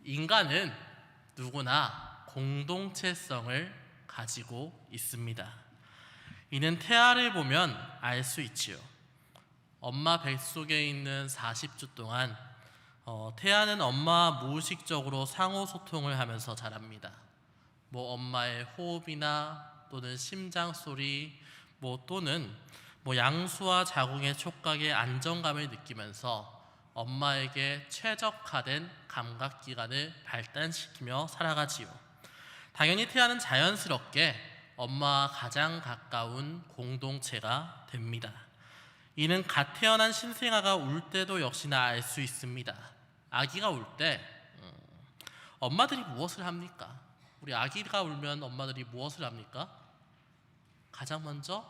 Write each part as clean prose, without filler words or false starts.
인간은 누구나 공동체성을 가지고 있습니다. 이는 태아를 보면 알 수 있지요. 엄마 뱃속에 있는 40주 동안 태아는 엄마와 무의식적으로 상호소통을 하면서 자랍니다. 엄마의 호흡이나 또는 심장 소리 또는 양수와 자궁의 촉각의 안정감을 느끼면서 엄마에게 최적화된 감각기관을 발달시키며 살아가지요. 당연히 태아는 자연스럽게 엄마와 가장 가까운 공동체가 됩니다. 이는 갓 태어난 신생아가 울 때도 역시나 알 수 있습니다. 아기가 울 때 엄마들이 무엇을 합니까? 우리 아기가 울면 엄마들이 무엇을 합니까? 가장 먼저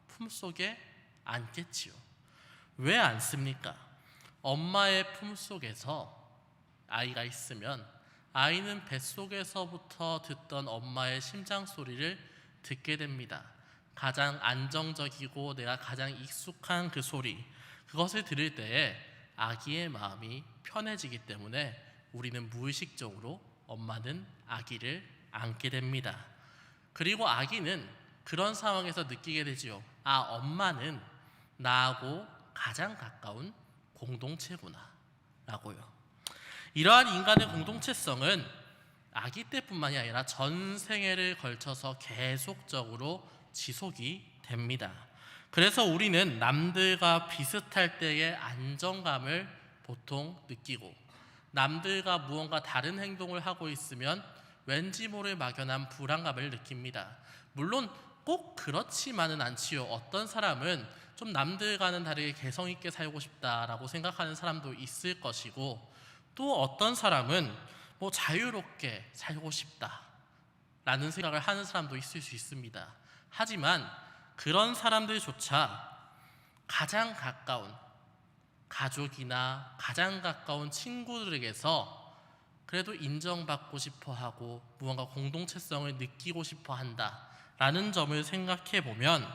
품속에 안겠지요. 왜 안습니까? 엄마의 품속에서 아이가 있으면 아이는 뱃속에서부터 듣던 엄마의 심장 소리를 듣게 됩니다. 가장 안정적이고 내가 가장 익숙한 그 소리, 그것을 들을 때에 아기의 마음이 편해지기 때문에 우리는 무의식적으로 엄마는 아기를 안게 됩니다. 그리고 아기는 그런 상황에서 느끼게 되지요. 엄마는 나하고 가장 가까운 공동체구나 라고요. 이러한 인간의 공동체성은 아기 때뿐만이 아니라 전 생애를 걸쳐서 계속적으로 지속이 됩니다. 그래서 우리는 남들과 비슷할 때의 안정감을 보통 느끼고, 남들과 무언가 다른 행동을 하고 있으면 왠지 모를 막연한 불안감을 느낍니다. 물론 꼭 그렇지만은 않지요. 어떤 사람은 좀 남들과는 다르게 개성 있게 살고 싶다라고 생각하는 사람도 있을 것이고, 또 어떤 사람은 자유롭게 살고 싶다라는 생각을 하는 사람도 있을 수 있습니다. 하지만 그런 사람들조차 가장 가까운 가족이나 가장 가까운 친구들에게서 그래도 인정받고 싶어하고 무언가 공동체성을 느끼고 싶어한다라는 점을 생각해 보면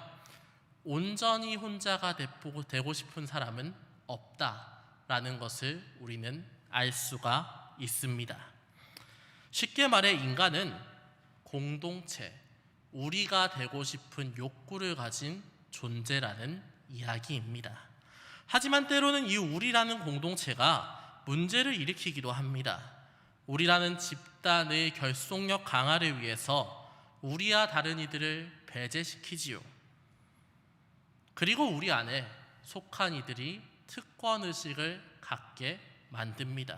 온전히 혼자가 되고 싶은 사람은 없다라는 것을 우리는 알 수가 있습니다. 쉽게 말해 인간은 공동체, 우리가 되고 싶은 욕구를 가진 존재라는 이야기입니다. 하지만 때로는 이 우리라는 공동체가 문제를 일으키기도 합니다. 우리라는 집단의 결속력 강화를 위해서 우리와 다른 이들을 배제시키지요. 그리고 우리 안에 속한 이들이 특권의식을 갖게 만듭니다.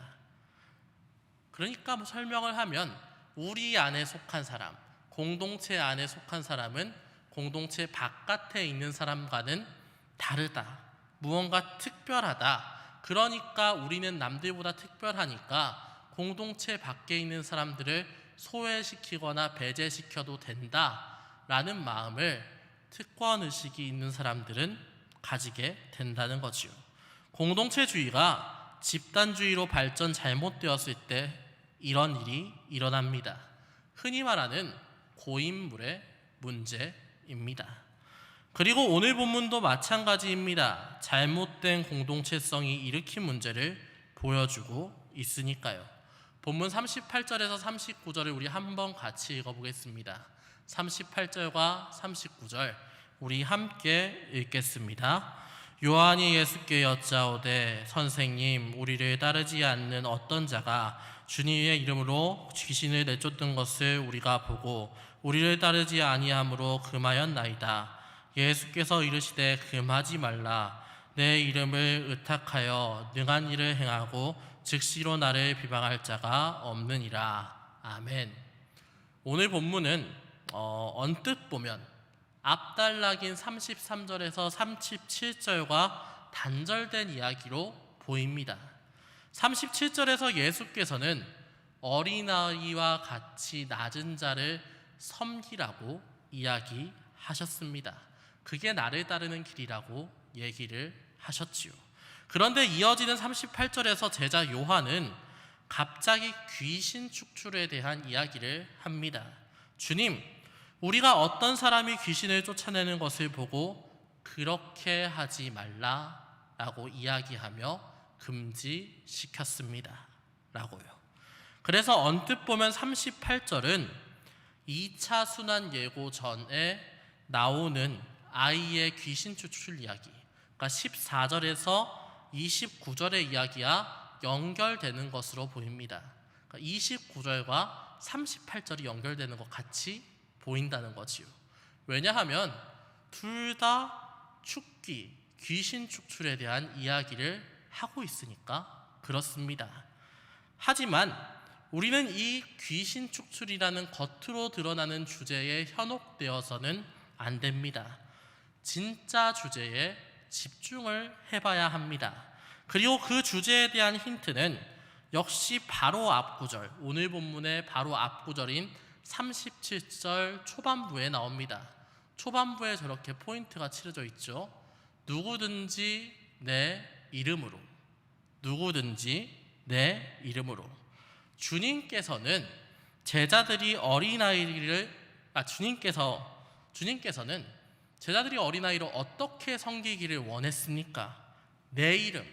그러니까 설명을 하면 우리 안에 속한 사람, 공동체 안에 속한 사람은 공동체 바깥에 있는 사람과는 다르다, 무언가 특별하다. 그러니까 우리는 남들보다 특별하니까 공동체 밖에 있는 사람들을 소외시키거나 배제시켜도 된다라는 마음을 특권의식이 있는 사람들은 가지게 된다는 거지요. 공동체주의가 집단주의로 발전 잘못되었을 때 이런 일이 일어납니다. 흔히 말하는 고인물의 문제입니다. 그리고 오늘 본문도 마찬가지입니다. 잘못된 공동체성이 일으킨 문제를 보여주고 있으니까요. 본문 38절에서 39절을 우리 한번 같이 읽어보겠습니다. 38절과 39절 우리 함께 읽겠습니다. 요한이 예수께 여짜오되 선생님, 우리를 따르지 않는 어떤 자가 주님의 이름으로 귀신을 내쫓던 것을 우리가 보고 우리를 따르지 아니함으로 금하였나이다. 예수께서 이르시되 금하지 말라. 내 이름을 의탁하여 능한 일을 행하고 즉시로 나를 비방할 자가 없느니라. 아멘. 오늘 본문은 언뜻 보면 앞달락인 33절에서 37절과 단절된 이야기로 보입니다. 37절에서 예수께서는 어린아이와 같이 낮은 자를 섬기라고 이야기하셨습니다. 그게 나를 따르는 길이라고 얘기를 하셨지요. 그런데 이어지는 38절에서 제자 요한은 갑자기 귀신 축출에 대한 이야기를 합니다. 주님, 우리가 어떤 사람이 귀신을 쫓아내는 것을 보고 그렇게 하지 말라라고 이야기하며 금지시켰습니다. 라고요. 그래서 언뜻 보면 38절은 2차 순환 예고 전에 나오는 아이의 귀신 추출 이야기, 그러니까 14절에서 29절의 이야기와 연결되는 것으로 보입니다. 그러니까 29절과 38절이 연결되는 것 같이 보인다는 거지요. 왜냐하면 둘 다 축기, 귀신 축출에 대한 이야기를 하고 있으니까 그렇습니다. 하지만 우리는 이 귀신 축출이라는 겉으로 드러나는 주제에 현혹되어서는 안 됩니다. 진짜 주제에 집중을 해봐야 합니다. 그리고 그 주제에 대한 힌트는 역시 바로 앞 구절, 오늘 본문의 바로 앞 구절인 37절 초반부에 나옵니다. 초반부에 저렇게 포인트가 칠해져 있죠. 누구든지 내 이름으로, 누구든지 내 이름으로. 주님께서는 제자들이 주님께서는 제자들이 어린아이로 어떻게 섬기기를 원했습니까? 내 이름,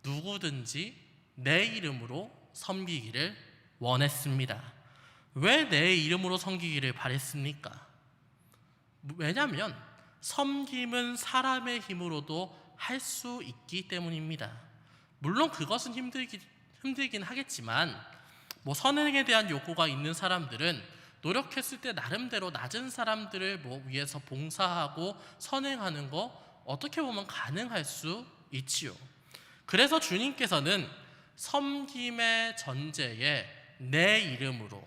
누구든지 내 이름으로 섬기기를 원했습니다. 왜 내 이름으로 섬기기를 바랬습니까? 왜냐하면 섬김은 사람의 힘으로도 할 수 있기 때문입니다. 물론 그것은 힘들긴 하겠지만 선행에 대한 욕구가 있는 사람들은 노력했을 때 나름대로 낮은 사람들을 위해서 봉사하고 선행하는 거 어떻게 보면 가능할 수 있지요. 그래서 주님께서는 섬김의 전제에 내 이름으로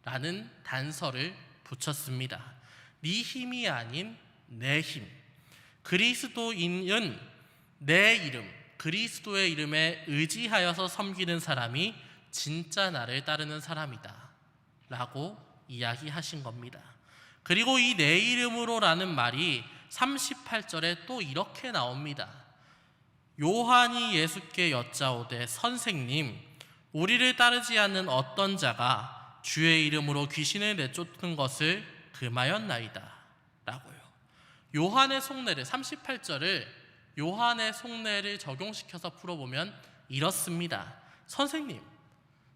라는 단서를 붙였습니다. 네 힘이 아닌 내 힘. 그리스도인은 내 이름, 그리스도의 이름에 의지하여서 섬기는 사람이 진짜 나를 따르는 사람이다 라고 이야기하신 겁니다. 그리고 이 내 이름으로 라는 말이 38절에 또 이렇게 나옵니다. 요한이 예수께 여짜오되 선생님, 우리를 따르지 않는 어떤 자가 주의 이름으로 귀신을 내쫓는 것을 금하였나이다 라고요. 요한의 속내를 38절을 요한의 속내를 적용시켜서 풀어보면 이렇습니다.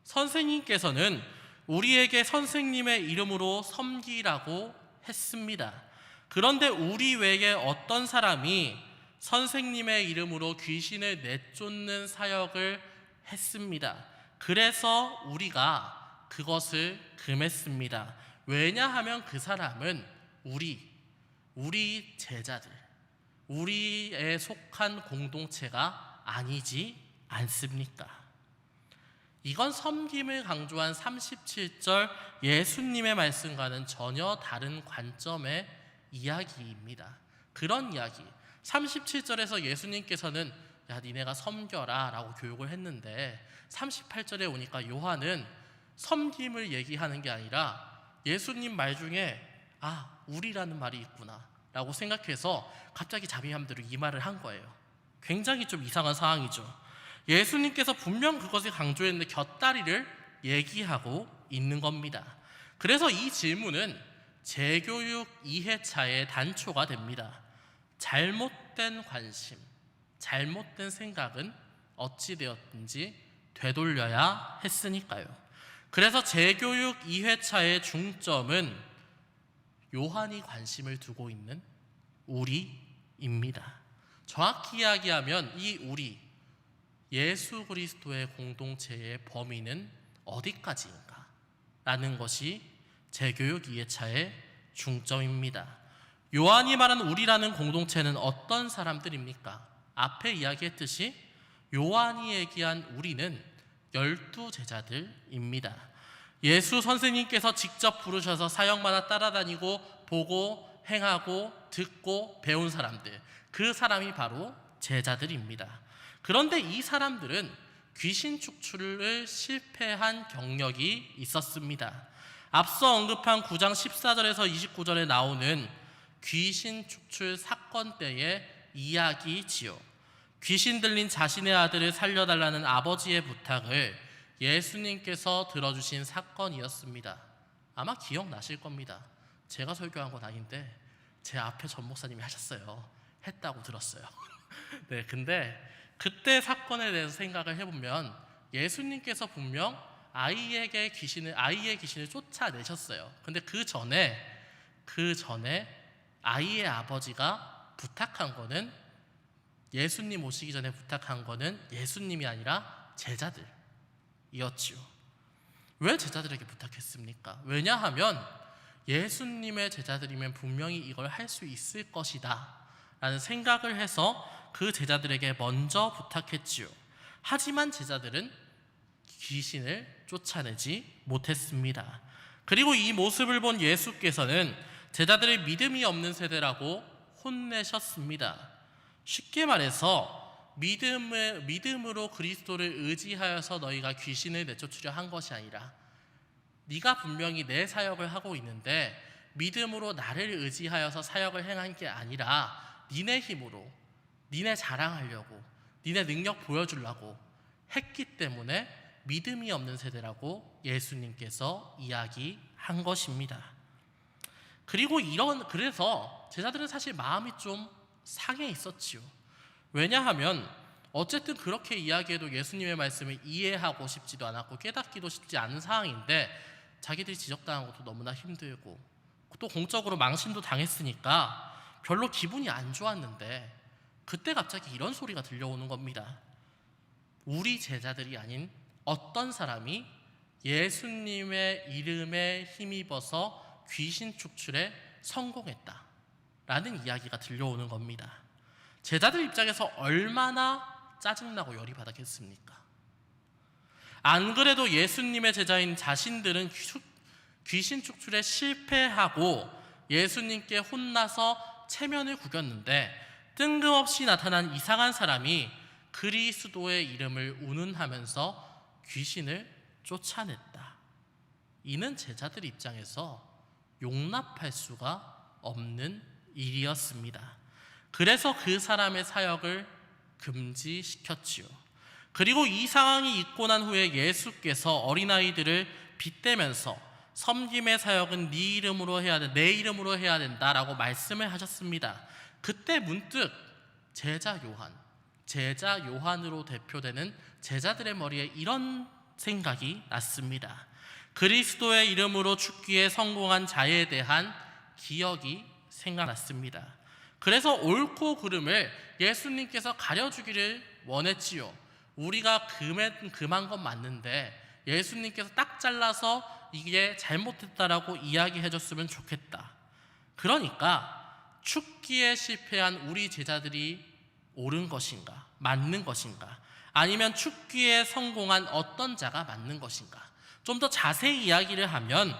선생님께서는 우리에게 선생님의 이름으로 섬기라고 했습니다. 그런데 우리 외에 어떤 사람이 선생님의 이름으로 귀신을 내쫓는 사역을 했습니다. 그래서 우리가 그것을 금했습니다. 왜냐하면 그 사람은 우리 제자들, 우리에 속한 공동체가 아니지 않습니까? 이건 섬김을 강조한 37절 예수님의 말씀과는 전혀 다른 관점의 이야기입니다. 그런 이야기, 37절에서 예수님께서는 야 니네가 섬겨라 라고 교육을 했는데 38절에 오니까 요한은 섬김을 얘기하는 게 아니라 예수님 말 중에 우리라는 말이 있구나 라고 생각해서 갑자기 자기 맘대로 이 말을 한 거예요. 굉장히 좀 이상한 상황이죠. 예수님께서 분명 그것을 강조했는데 곁다리를 얘기하고 있는 겁니다. 그래서 이 질문은 재교육 2회차의 단초가 됩니다. 잘못된 관심, 잘못된 생각은 어찌되었든지 되돌려야 했으니까요. 그래서 재교육 2회차의 중점은 요한이 관심을 두고 있는 우리입니다. 정확히 이야기하면 이 우리, 예수 그리스도의 공동체의 범위는 어디까지인가? 라는 것이 재교육 2회차의 중점입니다. 요한이 말한 우리라는 공동체는 어떤 사람들입니까? 앞에 이야기했듯이 요한이 얘기한 우리는 12제자들입니다. 예수 선생님께서 직접 부르셔서 사역마다 따라다니고 보고 행하고 듣고 배운 사람들, 그 사람이 바로 제자들입니다. 그런데 이 사람들은 귀신 축출을 실패한 경력이 있었습니다. 앞서 언급한 9장 14절에서 29절에 나오는 귀신 축출 사건 때의 이야기지요. 귀신 들린 자신의 아들을 살려달라는 아버지의 부탁을 예수님께서 들어주신 사건이었습니다. 아마 기억나실 겁니다. 제가 설교한 건 아닌데 제 앞에 전 목사님이 하셨어요. 했다고 들었어요. 네, 근데 그때 사건에 대해서 생각을 해보면 예수님께서 분명 아이의 귀신을 쫓아내셨어요. 근데 그 전에 아이의 아버지가 부탁한 거는, 예수님 오시기 전에 부탁한 거는 예수님이 아니라 제자들이었지요. 왜 제자들에게 부탁했습니까? 왜냐하면 예수님의 제자들이면 분명히 이걸 할 수 있을 것이다 라는 생각을 해서 그 제자들에게 먼저 부탁했지요. 하지만 제자들은 귀신을 쫓아내지 못했습니다. 그리고 이 모습을 본 예수께서는 제자들의 믿음이 없는 세대라고 혼내셨습니다. 쉽게 말해서 믿음으로 그리스도를 의지하여서 너희가 귀신을 내쫓으려 한 것이 아니라, 네가 분명히 내 사역을 하고 있는데 믿음으로 나를 의지하여서 사역을 행한 게 아니라 니네 힘으로, 니네 자랑하려고, 니네 능력 보여주려고 했기 때문에 믿음이 없는 세대라고 예수님께서 이야기한 것입니다. 그래서 제자들은 사실 마음이 좀 상해 있었지요. 왜냐하면 어쨌든 그렇게 이야기해도 예수님의 말씀을 이해하고 싶지도 않았고 깨닫기도 쉽지 않은 상황인데, 자기들이 지적당한 것도 너무나 힘들고 또 공적으로 망신도 당했으니까 별로 기분이 안 좋았는데, 그때 갑자기 이런 소리가 들려오는 겁니다. 우리 제자들이 아닌 어떤 사람이 예수님의 이름에 힘입어서 귀신 축출에 성공했다 라는 이야기가 들려오는 겁니다. 제자들 입장에서 얼마나 짜증나고 열이 받았겠습니까? 안 그래도 예수님의 제자인 자신들은 귀신 축출에 실패하고 예수님께 혼나서 체면을 구겼는데, 뜬금없이 나타난 이상한 사람이 그리스도의 이름을 운운하면서 귀신을 쫓아냈다. 이는 제자들 입장에서 용납할 수가 없는 일이었습니다. 그래서 그 사람의 사역을 금지시켰지요. 그리고 이 상황이 있고 난 후에 예수께서 어린아이들을 빗대면서 섬김의 사역은 네 이름으로 해야 돼, 내 이름으로 해야 된다라고 말씀을 하셨습니다. 그때 문득 제자 요한으로 대표되는 제자들의 머리에 이런 생각이 났습니다. 그리스도의 이름으로 죽기에 성공한 자에 대한 기억이 생각났습니다. 그래서 옳고 그름을 예수님께서 가려주기를 원했지요. 우리가 금한 건 맞는데 예수님께서 딱 잘라서 이게 잘못했다라고 이야기해 줬으면 좋겠다. 그러니까 죽기에 실패한 우리 제자들이 옳은 것인가, 맞는 것인가, 아니면 죽기에 성공한 어떤 자가 맞는 것인가, 좀 더 자세히 이야기를 하면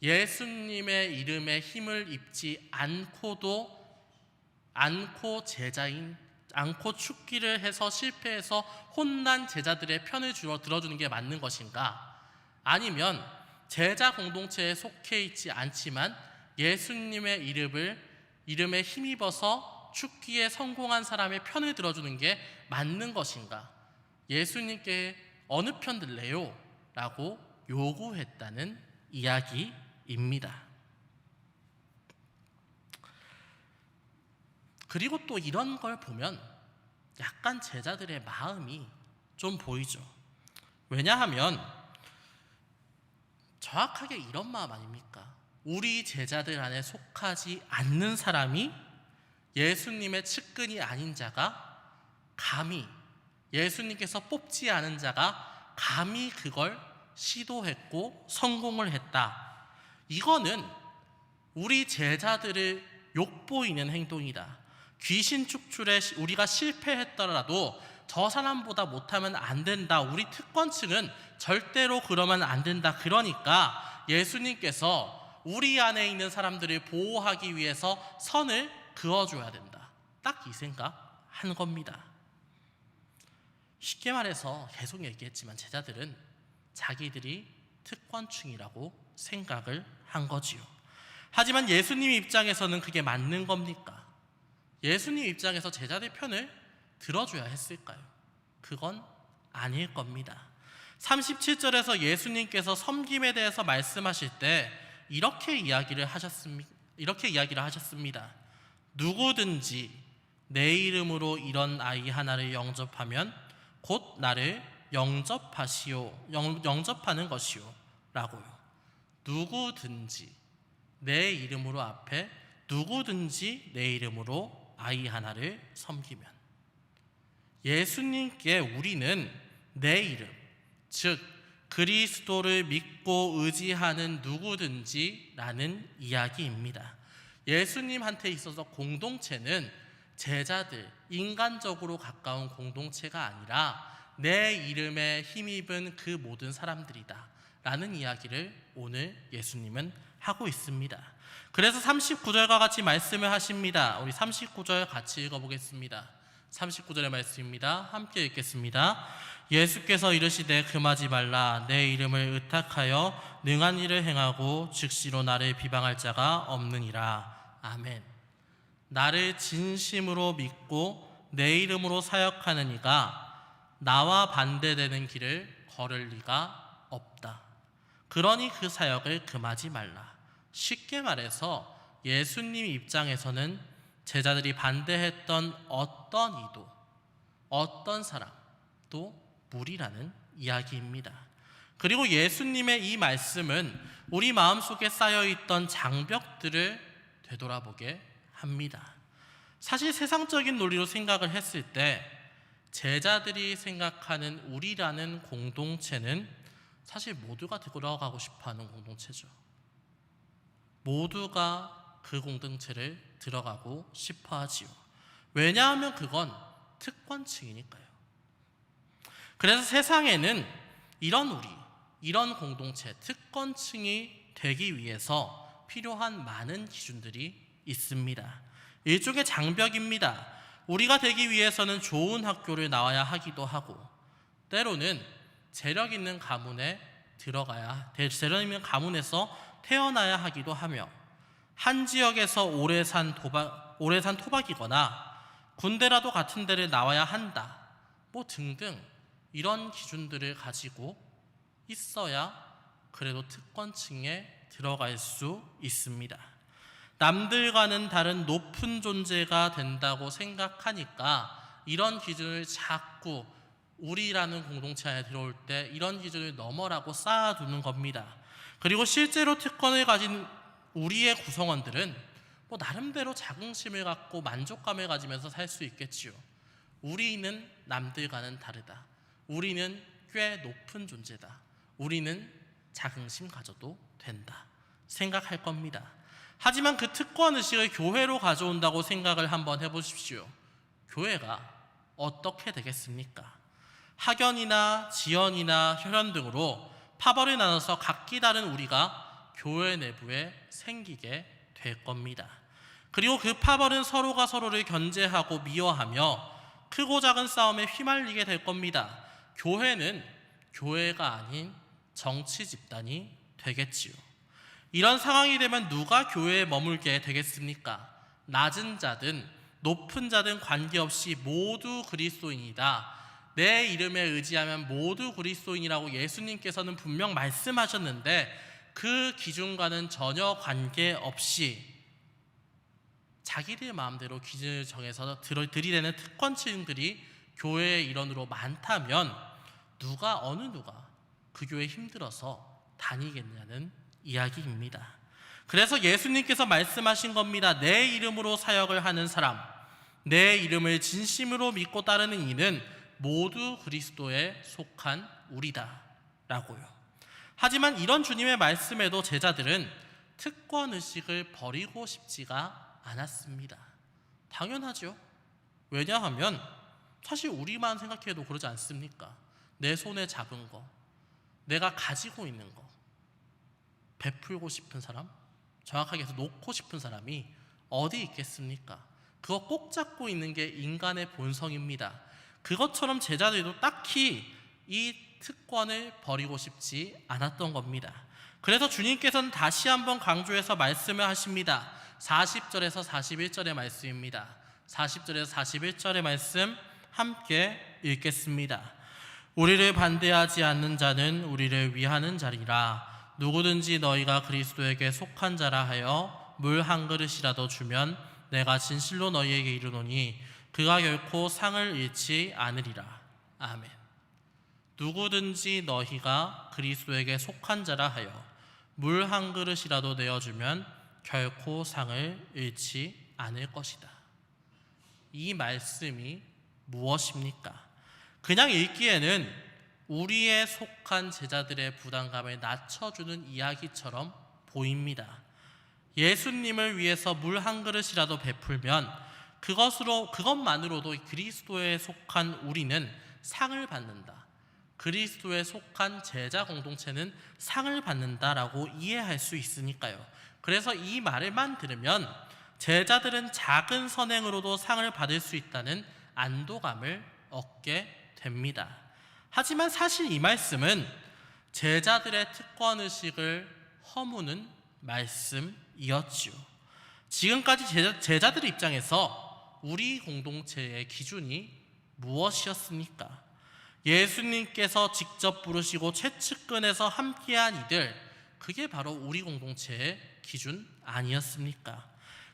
예수님의 이름에 힘을 입지 않고 죽기를 해서 실패해서 혼난 제자들의 편을 들어주는 게 맞는 것인가, 아니면 제자 공동체에 속해 있지 않지만 예수님의 이름에 힘입어서 죽기에 성공한 사람의 편을 들어주는 게 맞는 것인가, 예수님께 어느 편 들래요? 라고 요구했다는 이야기입니다. 그리고 또 이런 걸 보면 약간 제자들의 마음이 좀 보이죠. 왜냐하면 정확하게 이런 마음 아닙니까? 우리 제자들 안에 속하지 않는 사람이, 예수님의 측근이 아닌 자가 감히, 예수님께서 뽑지 않은 자가 감히 그걸 시도했고 성공을 했다. 이거는 우리 제자들을 욕보이는 행동이다. 귀신 축출에 우리가 실패했더라도 저 사람보다 못하면 안 된다. 우리 특권층은 절대로 그러면 안 된다. 그러니까 예수님께서 우리 안에 있는 사람들을 보호하기 위해서 선을 그어줘야 된다. 딱 이 생각 한 겁니다. 쉽게 말해서 계속 얘기했지만 제자들은 자기들이 특권층이라고 생각을 한 거지요. 하지만 예수님 입장에서는 그게 맞는 겁니까? 예수님 입장에서 제자들 편을 들어줘야 했을까요? 그건 아닐 겁니다. 37절에서 예수님께서 섬김에 대해서 말씀하실 때 이렇게 이야기를 하셨습니다. 누구든지 내 이름으로 이런 아이 하나를 영접하면 곧 나를 영접하는 것이요 라고요. 누구든지 내 이름으로 앞에 누구든지 내 이름으로 아이 하나를 섬기면, 예수님께 우리는 내 이름, 즉 그리스도를 믿고 의지하는 누구든지 라는 이야기입니다. 예수님한테 있어서 공동체는 제자들, 인간적으로 가까운 공동체가 아니라 내 이름에 힘입은 그 모든 사람들이다 라는 이야기를 오늘 예수님은 하고 있습니다. 그래서 39절과 같이 말씀을 하십니다. 우리 39절 같이 읽어보겠습니다. 39절의 말씀입니다. 함께 읽겠습니다. 예수께서 이르시되 금하지 말라. 내 이름을 의탁하여 능한 일을 행하고 즉시로 나를 비방할 자가 없느니라. 아멘. 나를 진심으로 믿고 내 이름으로 사역하는 이가 나와 반대되는 길을 걸을 리가 없다. 그러니 그 사역을 금하지 말라. 쉽게 말해서 예수님 입장에서는 제자들이 반대했던 어떤 이도, 어떤 사람도 무리라는 이야기입니다. 그리고 예수님의 이 말씀은 우리 마음속에 쌓여있던 장벽들을 되돌아보게 합니다. 사실 세상적인 논리로 생각을 했을 때 제자들이 생각하는 우리라는 공동체는 사실 모두가 들어가고 싶어하는 공동체죠. 모두가 그 공동체를 들어가고 싶어하지요. 왜냐하면 그건 특권층이니까요. 그래서 세상에는 이런 공동체, 특권층이 되기 위해서 필요한 많은 기준들이 있습니다. 일종의 장벽입니다. 우리가 되기 위해서는 좋은 학교를 나와야 하기도 하고, 때로는 재력 있는 가문에 재력 있는 가문에서 태어나야 하기도 하며, 한 지역에서 오래 산 토박이거나 군대라도 같은 데를 나와야 한다, 등등 이런 기준들을 가지고 있어야 그래도 특권층에 들어갈 수 있습니다. 남들과는 다른 높은 존재가 된다고 생각하니까 이런 기준을 자꾸 우리라는 공동체 안에 들어올 때 이런 기준을 넘어라고 쌓아두는 겁니다. 그리고 실제로 특권을 가진 우리의 구성원들은 나름대로 자긍심을 갖고 만족감을 가지면서 살 수 있겠지요. 우리는 남들과는 다르다. 우리는 꽤 높은 존재다. 우리는 자긍심 가져도 된다 생각할 겁니다. 하지만 그 특권의식을 교회로 가져온다고 생각을 한번 해보십시오. 교회가 어떻게 되겠습니까? 학연이나 지연이나 혈연 등으로 파벌을 나눠서 각기 다른 우리가 교회 내부에 생기게 될 겁니다. 그리고 그 파벌은 서로가 서로를 견제하고 미워하며 크고 작은 싸움에 휘말리게 될 겁니다. 교회는 교회가 아닌 정치 집단이 되겠지요. 이런 상황이 되면 누가 교회에 머물게 되겠습니까? 낮은 자든 높은 자든 관계없이 모두 그리스도인이다. 내 이름에 의지하면 모두 그리스도인이라고 예수님께서는 분명 말씀하셨는데, 그 기준과는 전혀 관계없이 자기들 마음대로 기준을 정해서 들이대는 특권층들이 교회의 일원으로 많다면 어느 누가 그 교회에 힘들어서 다니겠냐는 이야기입니다. 그래서 예수님께서 말씀하신 겁니다. 내 이름으로 사역을 하는 사람, 내 이름을 진심으로 믿고 따르는 이는 모두 그리스도에 속한 우리다 라고요. 하지만 이런 주님의 말씀에도 제자들은 특권의식을 버리고 싶지가 않았습니다. 당연하죠. 왜냐하면 사실 우리만 생각해도 그러지 않습니까? 내 손에 잡은 거, 내가 가지고 있는 거 베풀고 싶은 사람, 정확하게 해서 놓고 싶은 사람이 어디 있겠습니까? 그거 꼭 잡고 있는 게 인간의 본성입니다. 그것처럼 제자들도 딱히 이 특권을 버리고 싶지 않았던 겁니다. 그래서 주님께서는 다시 한번 강조해서 말씀을 하십니다. 40절에서 41절의 말씀입니다. 40절에서 41절의 말씀 함께 읽겠습니다. 우리를 반대하지 않는 자는 우리를 위하는 자리라. 누구든지 너희가 그리스도에게 속한 자라 하여 물 한 그릇이라도 주면 내가 진실로 너희에게 이르노니 그가 결코 상을 잃지 않으리라. 아멘. 누구든지 너희가 그리스도에게 속한 자라 하여 물 한 그릇이라도 내어주면 결코 상을 잃지 않을 것이다. 이 말씀이 무엇입니까? 그냥 읽기에는 우리의 속한 제자들의 부담감을 낮춰주는 이야기처럼 보입니다. 예수님을 위해서 물 한 그릇이라도 베풀면 그것만으로도 그리스도에 속한 우리는 상을 받는다. 그리스도에 속한 제자 공동체는 상을 받는다라고 이해할 수 있으니까요. 그래서 이 말을만 들으면 제자들은 작은 선행으로도 상을 받을 수 있다는 안도감을 얻게 됩니다. 하지만 사실 이 말씀은 제자들의 특권의식을 허무는 말씀이었지요. 지금까지 제자들의 입장에서 우리 공동체의 기준이 무엇이었습니까? 예수님께서 직접 부르시고 최측근에서 함께한 이들, 그게 바로 우리 공동체의 기준 아니었습니까?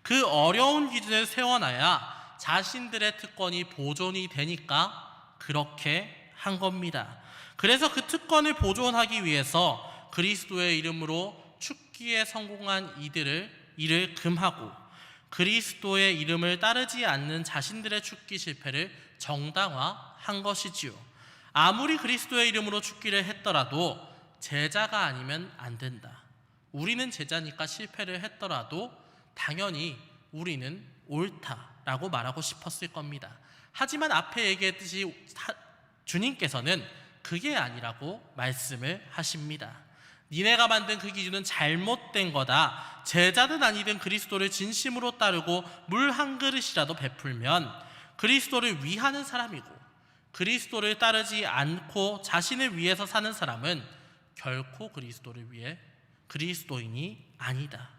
그 어려운 기준을 세워놔야 자신들의 특권이 보존이 되니까 그렇게 한 겁니다. 그래서 그 특권을 보존하기 위해서 그리스도의 이름으로 축기에 성공한 이를 금하고 그리스도의 이름을 따르지 않는 자신들의 축기 실패를 정당화한 것이지요. 아무리 그리스도의 이름으로 축기를 했더라도 제자가 아니면 안 된다. 우리는 제자니까 실패를 했더라도 당연히 우리는 옳다라고 말하고 싶었을 겁니다. 하지만 앞에 얘기했듯이 주님께서는 그게 아니라고 말씀을 하십니다. 니네가 만든 그 기준은 잘못된 거다. 제자든 아니든 그리스도를 진심으로 따르고 물 한 그릇이라도 베풀면 그리스도를 위하는 사람이고 그리스도를 따르지 않고 자신을 위해서 사는 사람은 결코 그리스도를 위해 그리스도인이 아니다.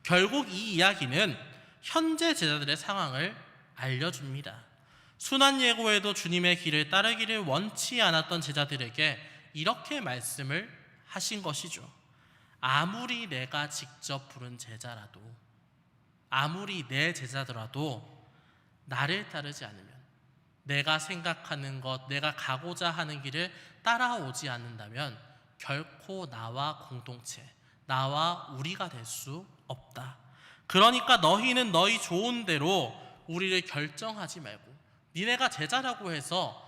결국 이 이야기는 현재 제자들의 상황을 알려줍니다. 순환예고에도 주님의 길을 따르기를 원치 않았던 제자들에게 이렇게 말씀을 하신 것이죠. 아무리 내가 직접 부른 제자라도, 아무리 내 제자더라도 나를 따르지 않으면, 내가 생각하는 것, 내가 가고자 하는 길을 따라오지 않는다면 결코 나와 공동체, 나와 우리가 될 수 없다. 그러니까 너희는 너희 좋은 대로 우리를 결정하지 말고, 니네가 제자라고 해서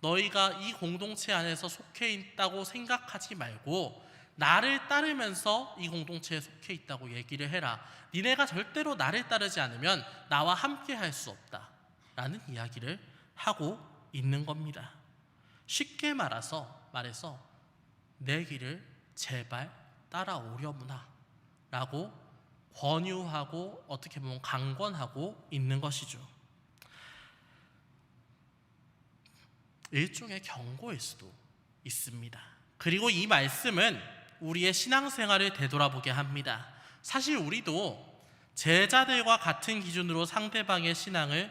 너희가 이 공동체 안에서 속해 있다고 생각하지 말고 나를 따르면서 이 공동체에 속해 있다고 얘기를 해라. 니네가 절대로 나를 따르지 않으면 나와 함께 할 수 없다 라는 이야기를 하고 있는 겁니다. 쉽게 말해서 내 길을 제발 따라오려무나 라고 권유하고 어떻게 보면 강권하고 있는 것이죠. 일종의 경고일 수도 있습니다. 그리고 이 말씀은 우리의 신앙생활을 되돌아보게 합니다. 사실 우리도 제자들과 같은 기준으로 상대방의 신앙을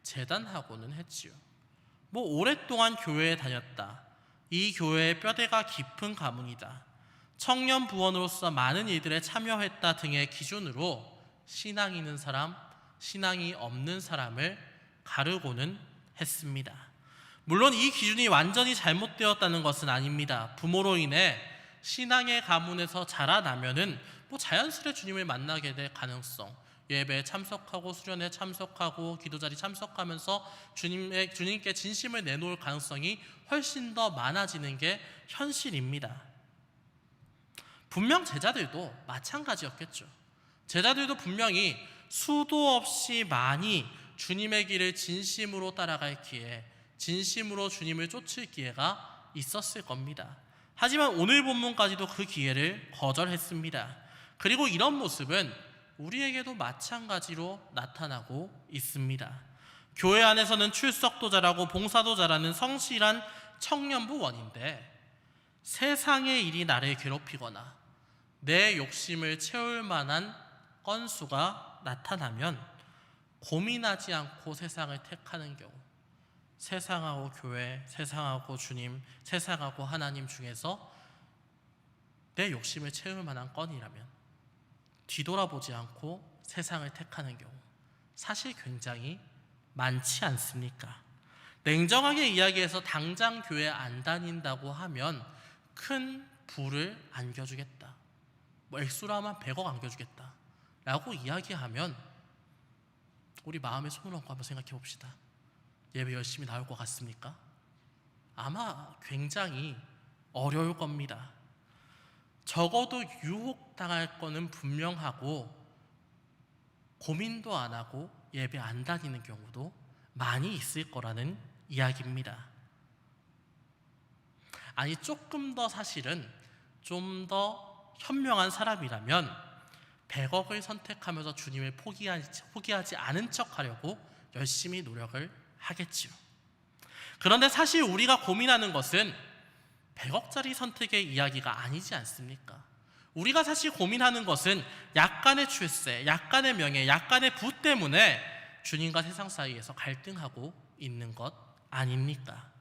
재단하고는 했지요. 오랫동안 교회에 다녔다. 이 교회의 뼈대가 깊은 가문이다. 청년 부원으로서 많은 일들에 참여했다 등의 기준으로 신앙이 있는 사람, 신앙이 없는 사람을 가르고는 했습니다. 물론 이 기준이 완전히 잘못되었다는 것은 아닙니다. 부모로 인해 신앙의 가문에서 자라나면은 자연스레 주님을 만나게 될 가능성, 예배에 참석하고 수련회에 참석하고 기도자리 참석하면서 주님께 진심을 내놓을 가능성이 훨씬 더 많아지는 게 현실입니다. 분명 제자들도 마찬가지였겠죠. 제자들도 분명히 수도 없이 많이 주님의 길을 진심으로 따라갈 기회, 진심으로 주님을 쫓을 기회가 있었을 겁니다. 하지만 오늘 본문까지도 그 기회를 거절했습니다. 그리고 이런 모습은 우리에게도 마찬가지로 나타나고 있습니다. 교회 안에서는 출석도 잘하고 봉사도 잘하는 성실한 청년부 원인데 세상의 일이 나를 괴롭히거나 내 욕심을 채울 만한 건수가 나타나면 고민하지 않고 세상을 택하는 경우, 세상하고 교회, 세상하고 주님, 세상하고 하나님 중에서 내 욕심을 채울 만한 건이라면 뒤돌아보지 않고 세상을 택하는 경우 사실 굉장히 많지 않습니까? 냉정하게 이야기해서 당장 교회 안 다닌다고 하면 큰 부를 안겨주겠다, 액수로 하면 100억 안겨주겠다 라고 이야기하면 우리 마음에 손을 얹고 한번 생각해 봅시다. 예배 열심히 나올 것 같습니까? 아마 굉장히 어려울 겁니다. 적어도 유혹당할 거는 분명하고 고민도 안 하고 예배 안 다니는 경우도 많이 있을 거라는 이야기입니다. 아니, 조금 더 사실은 좀 더 현명한 사람이라면 100억을 선택하면서 주님을 포기하지 않은 척 하려고 열심히 노력을 하겠지요. 그런데 사실 우리가 고민하는 것은 100억짜리 선택의 이야기가 아니지 않습니까? 우리가 사실 고민하는 것은 약간의 출세, 약간의 명예, 약간의 부 때문에 주님과 세상 사이에서 갈등하고 있는 것 아닙니까?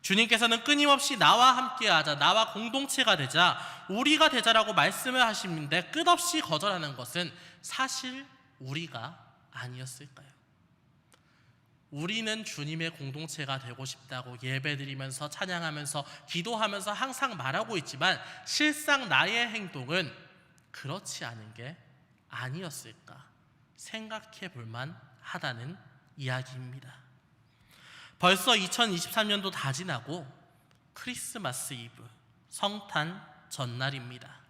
주님께서는 끊임없이 나와 함께하자, 나와 공동체가 되자, 우리가 되자라고 말씀을 하시는데 끝없이 거절하는 것은 사실 우리가 아니었을까요? 우리는 주님의 공동체가 되고 싶다고 예배드리면서 찬양하면서 기도하면서 항상 말하고 있지만 실상 나의 행동은 그렇지 않은 게 아니었을까 생각해 볼만 하다는 이야기입니다. 벌써 2023년도 다 지나고 크리스마스 이브, 성탄 전날입니다.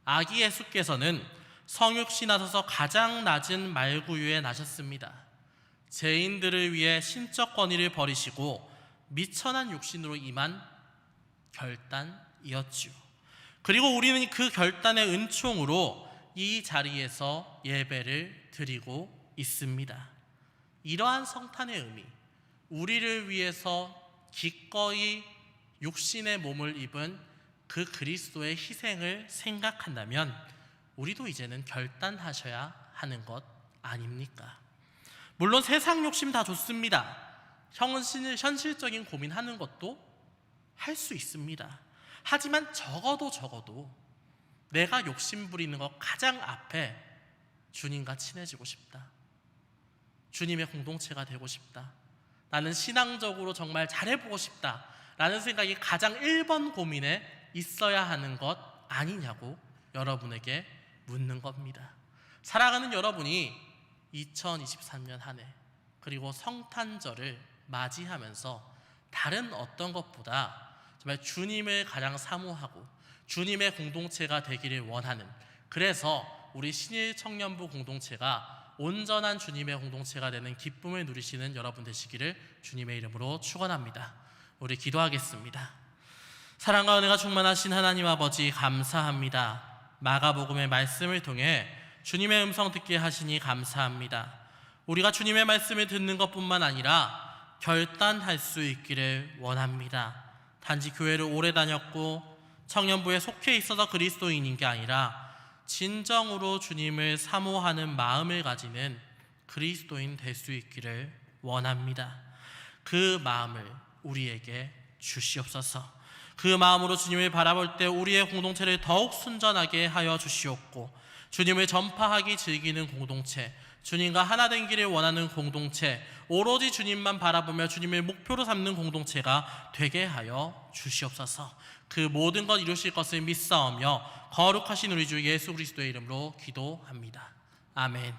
아기 예수께서는 성육신하셔서 가장 낮은 말구유에 나셨습니다. 죄인들을 위해 신적 권위를 버리시고 미천한 육신으로 임한 결단이었지요. 그리고 우리는 그 결단의 은총으로 이 자리에서 예배를 드리고 있습니다. 이러한 성탄의 의미, 우리를 위해서 기꺼이 육신의 몸을 입은 그 그리스도의 희생을 생각한다면 우리도 이제는 결단하셔야 하는 것 아닙니까? 물론 세상 욕심 다 좋습니다. 현실적인 고민하는 것도 할 수 있습니다. 하지만 적어도 내가 욕심 부리는 것 가장 앞에 주님과 친해지고 싶다, 주님의 공동체가 되고 싶다, 나는 신앙적으로 정말 잘해보고 싶다 라는 생각이 가장 1번 고민에 있어야 하는 것 아니냐고 여러분에게 묻는 겁니다. 살아가는 여러분이 2023년 한 해 그리고 성탄절을 맞이하면서 다른 어떤 것보다 정말 주님을 가장 사모하고 주님의 공동체가 되기를 원하는, 그래서 우리 신일 청년부 공동체가 온전한 주님의 공동체가 되는 기쁨을 누리시는 여러분 되시기를 주님의 이름으로 축원합니다. 우리 기도하겠습니다. 사랑과 은혜가 충만하신 하나님 아버지, 감사합니다. 마가복음의 말씀을 통해 주님의 음성 듣게 하시니 감사합니다. 우리가 주님의 말씀을 듣는 것뿐만 아니라 결단할 수 있기를 원합니다. 단지 교회를 오래 다녔고 청년부에 속해 있어서 그리스도인인 게 아니라 진정으로 주님을 사모하는 마음을 가지는 그리스도인 될 수 있기를 원합니다. 그 마음을 우리에게 주시옵소서. 그 마음으로 주님을 바라볼 때 우리의 공동체를 더욱 순전하게 하여 주시옵고, 주님을 전파하기 즐기는 공동체, 주님과 하나 되기를 원하는 공동체, 오로지 주님만 바라보며 주님을 목표로 삼는 공동체가 되게 하여 주시옵소서. 그 모든 것 이루실 것을 믿사오며 거룩하신 우리 주 예수 그리스도의 이름으로 기도합니다. 아멘.